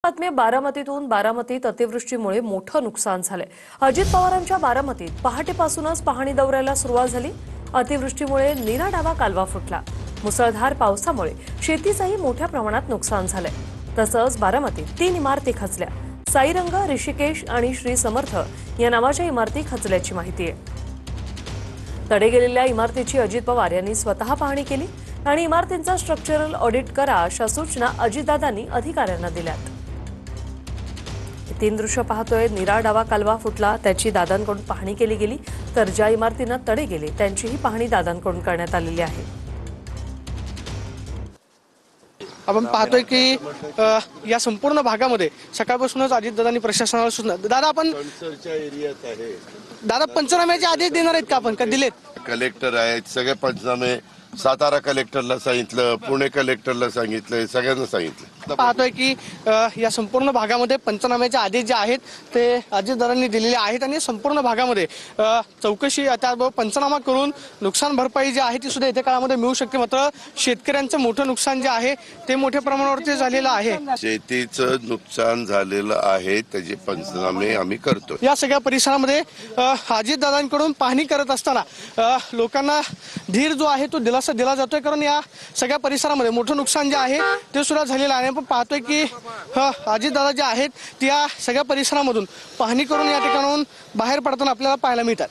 बातमी बारामतीतून बारामतीत अतिवृष्टीमुळे मोठं नुकसान झालंय। अजित पवारांच्या बारामतीत पहाटेपासूनच पाहणी दौऱ्याला सुरुवात झाली। अतिवृष्टीमुळे नीरा डावा कालवा फुटला। मुसळधार पावसामुळे शेतीचंही मोठ्या प्रमाणात नुकसान झालंय। तसंच बारामतीत 3 इमारती खचल्या। साईरंग, ऋषिकेश आणि श्री समर्थ या नावाच्या इमारती खचल्याची माहिती आहे। तडे गेलेल्या इमारतीची अजित पवार यांनी स्वतः पाहणी केली आणि इमारतींचा स्ट्रक्चरल ऑडिट करा अशा सूचना अजितदादांनी अधिकाऱ्यांना दिल्यात। 3 दृश्य पाहतोय। नीरा डावा कालवा फुटला, त्याची दादांकडून पाहणी केली गेली, तर ज्या इमारतींना तडे गेले त्यांचीही पाहणी दादांकडून करण्यात आलेली आहे। आपण पाहतोय की या संपूर्ण भागामध्ये सकाळपासूनच अजितदादांनी प्रशासनाला सूचना दादा आपण एरियात आहे। दादा पंचनाम्याचे आदेश देणार आहेत का आपण का दिलेत? कलेक्टर आहेत, सगळे पंचनामे सातारा कलेक्टरला सांगितलं, पुणे कलेक्टरला सांगितलं, सगळ्यांना सांगितलं। पाहतोय की या संपूर्ण भागामध्ये पंचनाम्याचे आदेश जे आहेत ते अजितदादांनी दिलेले आहेत आणि संपूर्ण भागामध्ये चौकशी त्याबरोबर पंचनामा करून नुकसान भरपाई जी आहे ती सुद्धा येत्या काळामध्ये मिळू शकते। मात्र शेतकऱ्यांचं मोठं नुकसान जे आहे ते मोठ्या प्रमाणावरती झालेलं आहे। शेतीचं नुकसान झालेलं आहे, त्याचे पंचनामे आम्ही करतो। या सगळ्या परिसरामध्ये अजितदादांकडून पाहणी करत असताना लोकांना धीर जो आहे तो दिला जातोय, कारण या सगळ्या परिसरामध्ये मोठं नुकसान जे आहे ते सुद्धा झालेलं आहे। पण पाहतोय की अजितदादा जे आहेत त्या सगळ्या परिसरामधून पाहणी करून या ठिकाणाहून बाहेर पडताना आपल्याला पाहायला मिळतात।